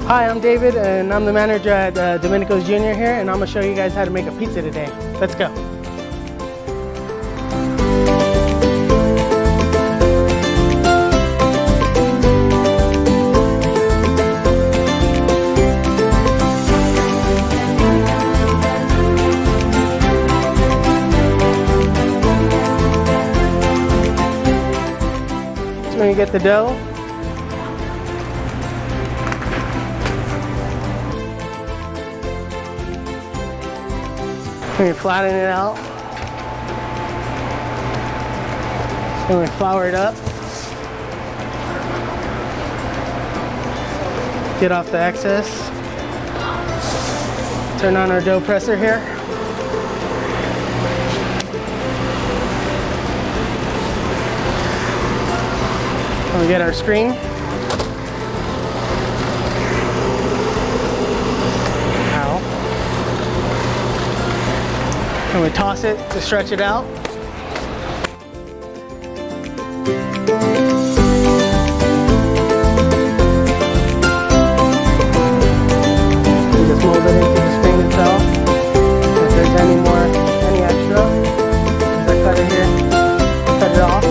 Hi, I'm David, and I'm the manager at Domenico's Jr. here, and I'm going to show you guys how to make a pizza today. Let's go. So when you get the dough, when you flatten it out, and we flour it up, get off the excess, turn on our dough presser here. And we get our screen. And we toss it to stretch it out. We just mold it into the screen itself. If there's any extra, just cut it here, cut it off.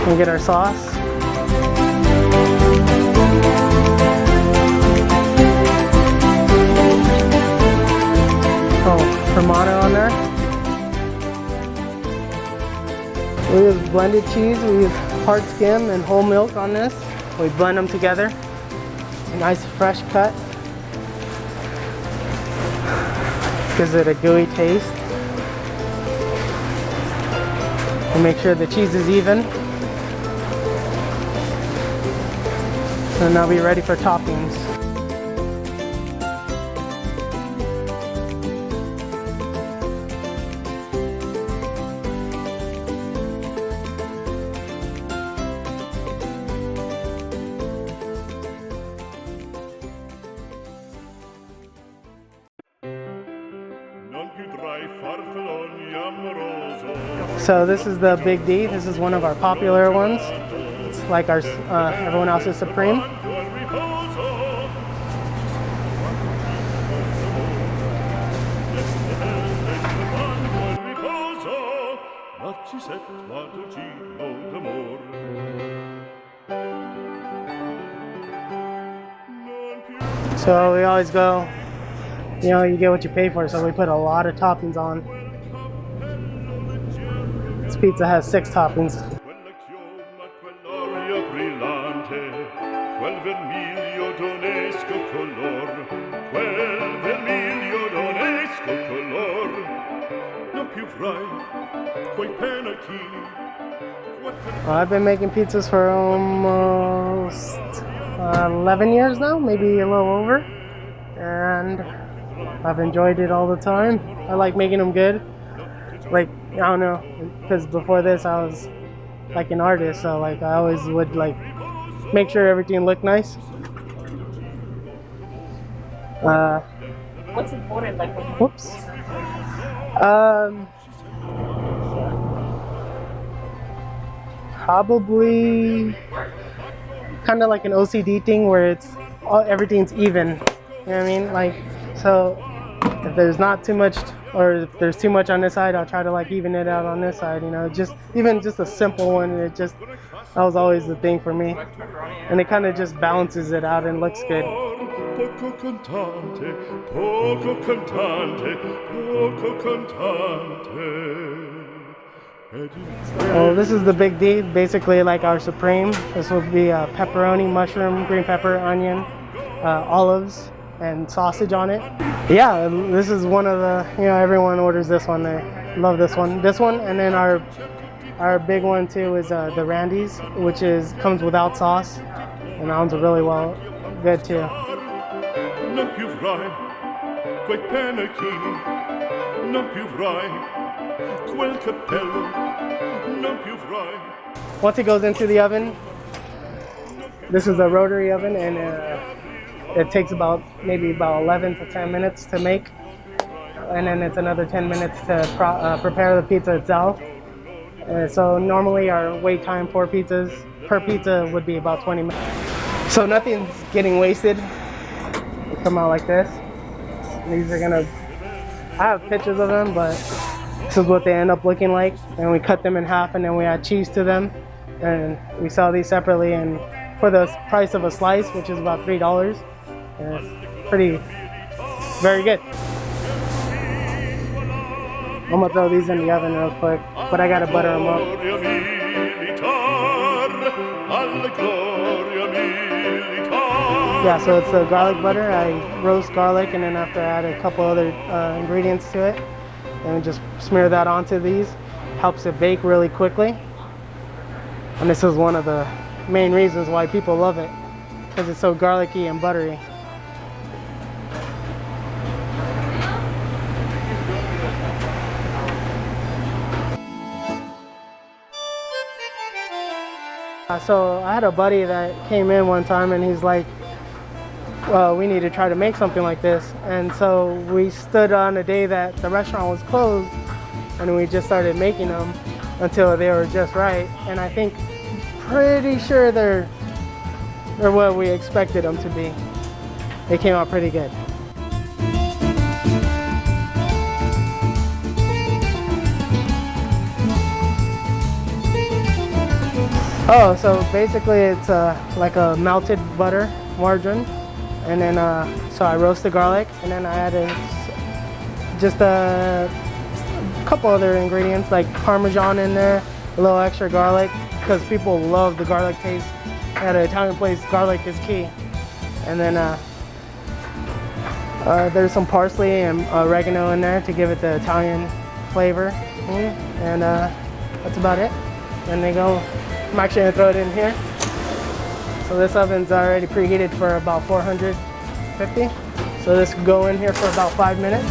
And get our sauce. Tomato on there. We use blended cheese. We use hard skim and whole milk on this. We blend them together. A nice fresh cut. Gives it a gooey taste. And make sure the cheese is even. And now be ready for toppings. So this is the Big D. This is one of our popular ones. It's like our everyone else's Supreme. So we always go, you know, you get what you pay for, so we put a lot of toppings on. This pizza has 6 toppings. I've been making pizzas for almost 11 years now, maybe a little over, and I've enjoyed it all the time. I like making them good. Like, I don't know, because before this I was like an artist, so like I always would like make sure everything looked nice. What's important, like? Whoops. Probably kind of like an OCD thing where it's everything's even. You know what I mean? Like, so if there's not too much, or if there's too much on this side, I'll try to like even it out on this side. You know, just even just a simple one. That was always the thing for me, and it kind of just balances it out and looks good. Poco cantante, poco cantante, poco cantante. Well, this is the Big D, basically like our Supreme. This will be pepperoni, mushroom, green pepper, onion, olives, and sausage on it. Yeah, this is one of the, you know, everyone orders this one. They love this one. This one, and then our big one too is the Randy's, which comes without sauce, and that one's really good too. Once it goes into the oven, this is a rotary oven, and it takes maybe about 11 to 10 minutes to make, and then it's another 10 minutes to prepare the pizza itself. So normally our wait time for pizzas per pizza would be about 20 minutes. So nothing's getting wasted. They come out like this. And these are gonna, I have pictures of them, but this is what they end up looking like. And we cut them in half and then we add cheese to them. And we sell these separately and for the price of a slice, which is about $3. And it's pretty, very good. I'm gonna throw these in the oven real quick, but I gotta butter them up. Yeah, so it's the garlic butter. I roast garlic and then after I add a couple other ingredients to it. And we just smear that onto these. Helps it bake really quickly. And this is one of the main reasons why people love it, because it's so garlicky and buttery. So I had a buddy that came in one time and he's like, well, we need to try to make something like this. And so we stood on a day that the restaurant was closed and we just started making them until they were just right. And I think, pretty sure they're what we expected them to be. They came out pretty good. Oh, so basically it's like a melted butter, margarine, and then so I roast the garlic, and then I added just a couple other ingredients like Parmesan in there, a little extra garlic, because people love the garlic taste. At an Italian place, garlic is key. And then there's some parsley and oregano in there to give it the Italian flavor, and that's about it. Then they go. I'm actually gonna throw it in here. So this oven's already preheated for about 450. So this will go in here for about 5 minutes.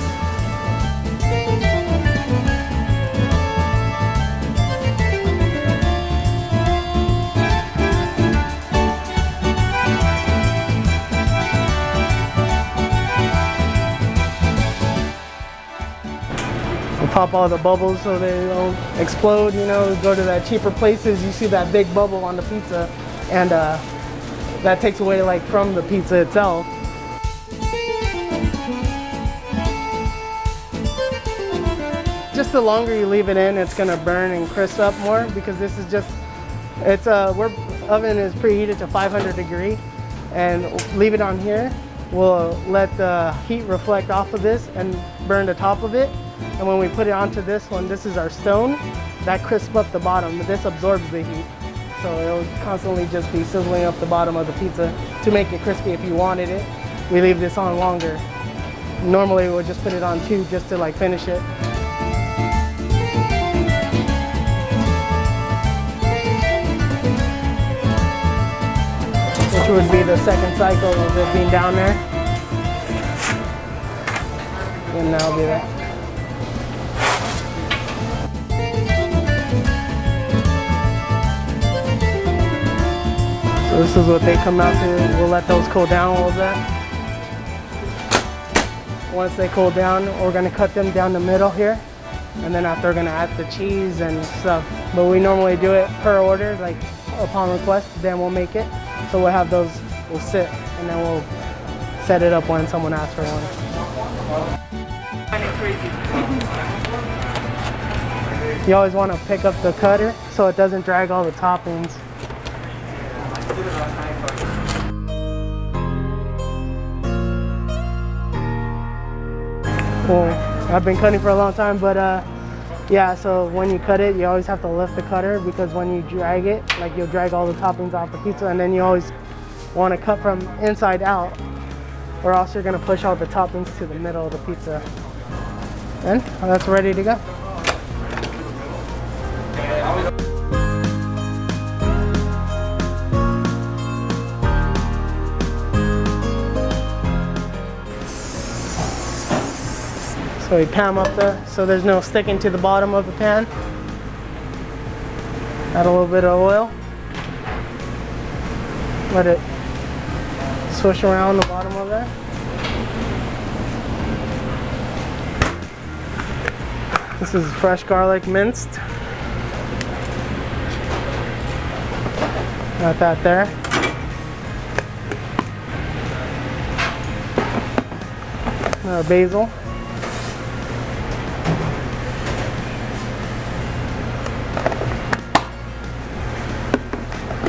Pop all the bubbles so they don't explode, you know. Go to that cheaper places, you see that big bubble on the pizza, and that takes away like from the pizza itself. Just the longer you leave it in, it's gonna burn and crisp up more, because this is just, it's our oven is preheated to 500 degree, and leave it on here, we'll let the heat reflect off of this and burn the top of it. And when we put it onto this one, this is our stone, that crisps up the bottom. This absorbs the heat. So it'll constantly just be sizzling up the bottom of the pizza to make it crispy if you wanted it. We leave this on longer. Normally we'll just put it on 2 just to like finish it. Which would be the second cycle of it being down there. And that'll be that. This is what they come out to. We'll let those cool down a little bit. Once they cool down, we're gonna cut them down the middle here. And then after, we're gonna add the cheese and stuff. But we normally do it per order, like upon request, then we'll make it. So we'll have those, we'll sit, and then we'll set it up when someone asks for one. You always wanna pick up the cutter so it doesn't drag all the toppings. Well, I've been cutting for a long time, but yeah, so when you cut it, you always have to lift the cutter, because when you drag it, like you'll drag all the toppings off the pizza, and then you always want to cut from inside out, or else you're going to push all the toppings to the middle of the pizza. And that's ready to go. So we pan up so there's no sticking to the bottom of the pan. Add a little bit of oil. Let it swish around the bottom of there. This is fresh garlic minced. Got that there. Basil.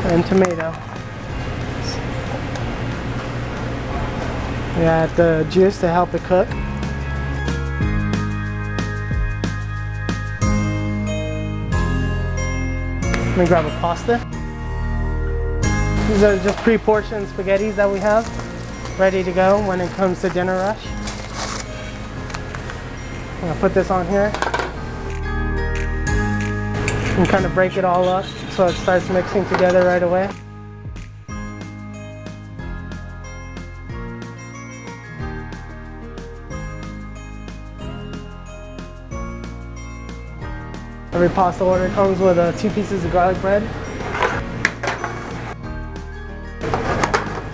And tomato. We got the juice to help it cook. Let me grab a pasta. These are just pre-portioned spaghettis that we have ready to go when it comes to dinner rush. I'm gonna put this on here and kind of break it all up so it starts mixing together right away. Every pasta order comes with 2 pieces of garlic bread.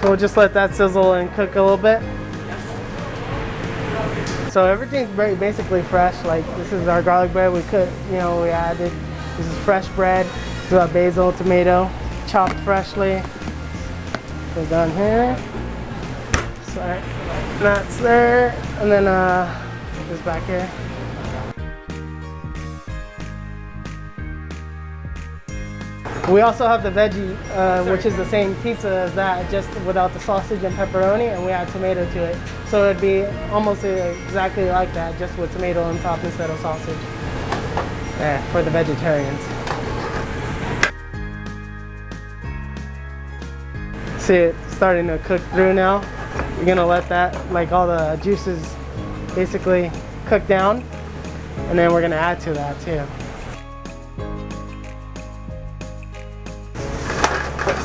So we'll just let that sizzle and cook a little bit. So everything's very basically fresh. Like this is our garlic bread. We could, we added. This is fresh bread. We got basil, tomato, chopped freshly. Goes down here. Sorry, that's there, and then this back here. We also have the veggie, which is the same pizza as that, just without the sausage and pepperoni, and we add tomato to it. So it'd be almost exactly like that, just with tomato on top instead of sausage. Yeah, for the vegetarians. See it starting to cook through now. You're gonna let that, like all the juices basically cook down, and then we're gonna add to that too.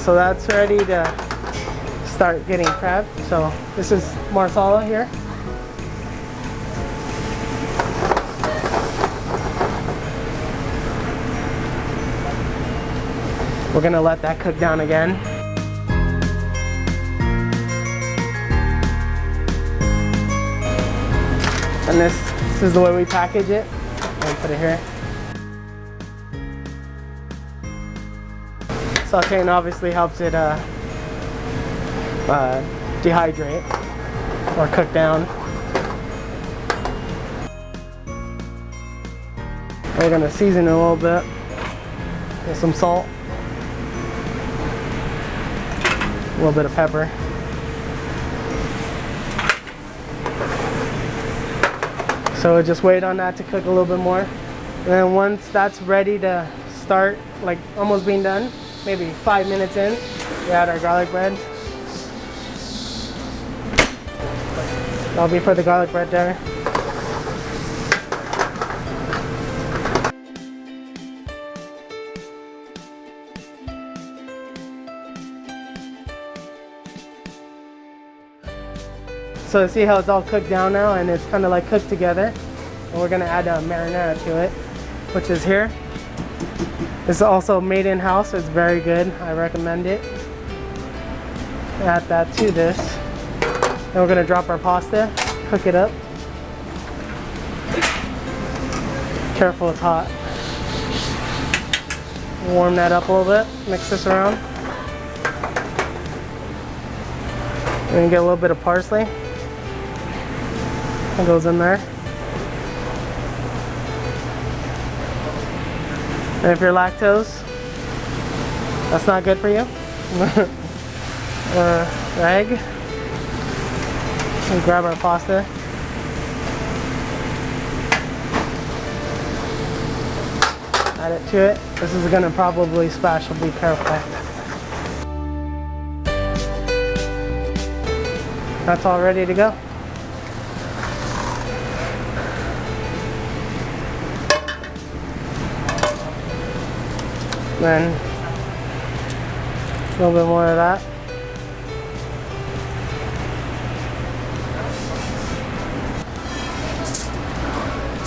So that's ready to start getting prepped. So this is marsala here. We're gonna let that cook down again. And this is the way we package it. And put it here. Sauteing obviously helps it dehydrate or cook down. We're gonna season it a little bit with some salt, a little bit of pepper. So we'll just wait on that to cook a little bit more. And then once that's ready to start, like almost being done, maybe 5 minutes in, we add our garlic bread. That'll be for the garlic bread there. So see how it's all cooked down now, and it's kind of like cooked together. And we're gonna add a marinara to it, which is here. It's also made in-house, so it's very good. I recommend it. Add that to this. Then we're gonna drop our pasta, cook it up. Careful, it's hot. Warm that up a little bit, mix this around. And get a little bit of parsley. It goes in there. And if you're lactose, that's not good for you. Egg. We grab our pasta. Add it to it. This is gonna probably splash, so be careful. That's all ready to go. Then a little bit more of that.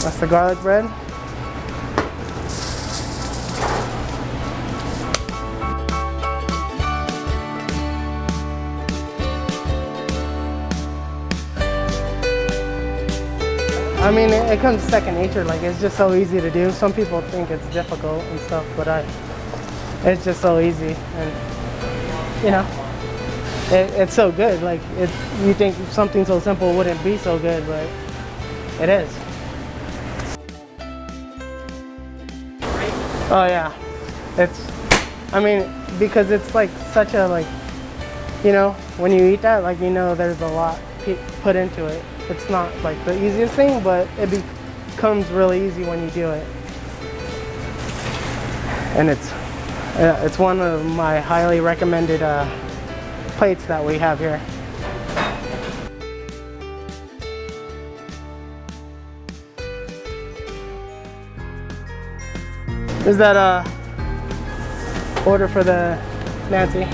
That's the garlic bread. I mean, it comes second nature. Like, it's just so easy to do. Some people think it's difficult and stuff, but it's just so easy. And you know, it's so good. Like you think something so simple wouldn't be so good, but it is. Oh yeah, I mean, because it's like such a like, you know, when you eat that, like, you know, there's a lot put into it. It's not like the easiest thing, but it becomes really easy when you do it. And it's one of my highly recommended plates that we have here. Is that order for the Nancy?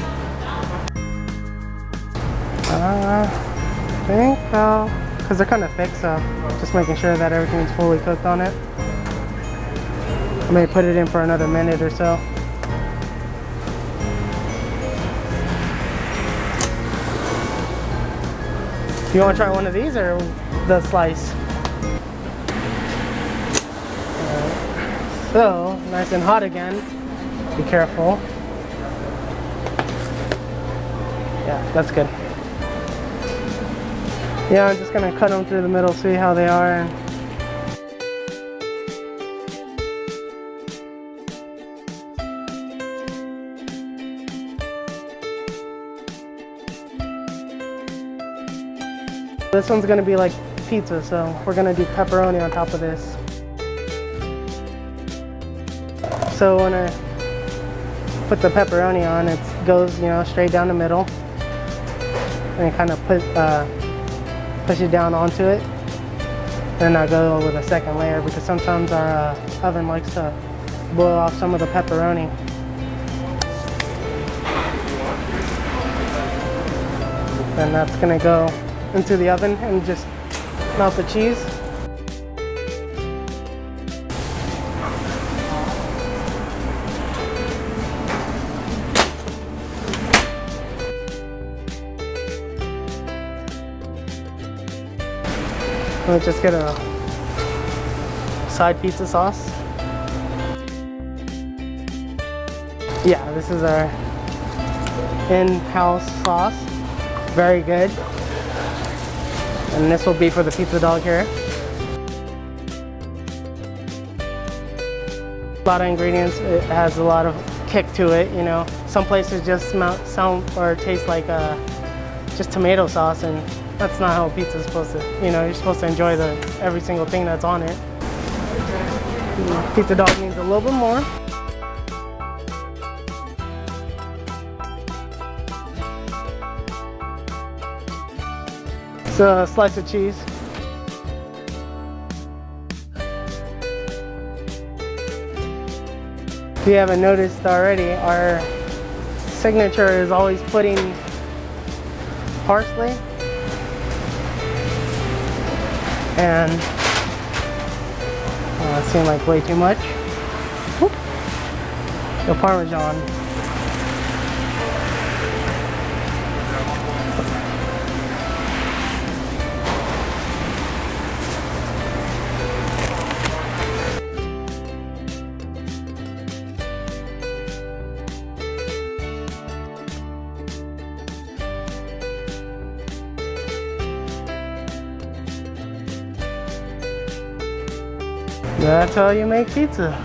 I think so, because they're kind of thick, so just making sure that everything's fully cooked on it. I may put it in for another minute or so. Do you want to try one of these or the slice? So, nice and hot again. Be careful. Yeah, that's good. Yeah, I'm just gonna cut them through the middle, see how they are. This one's gonna be like pizza, so we're gonna do pepperoni on top of this. So when I put the pepperoni on, it goes, you know, straight down the middle, and kind of push it down onto it. Then I go with a second layer because sometimes our oven likes to boil off some of the pepperoni. And that's gonna go into the oven and just melt the cheese. Let's just get a side pizza sauce. Yeah, this is our in-house sauce. Very good. And this will be for the pizza dog here. A lot of ingredients. It has a lot of kick to it, you know. Some places just sound or taste like just tomato sauce, and that's not how pizza is supposed to, you know, you're supposed to enjoy every single thing that's on it. Pizza dog needs a little bit more. So a slice of cheese. If you haven't noticed already, our signature is always putting parsley and it seemed like way too much. Whoop. The Parmesan. That's how you make pizza.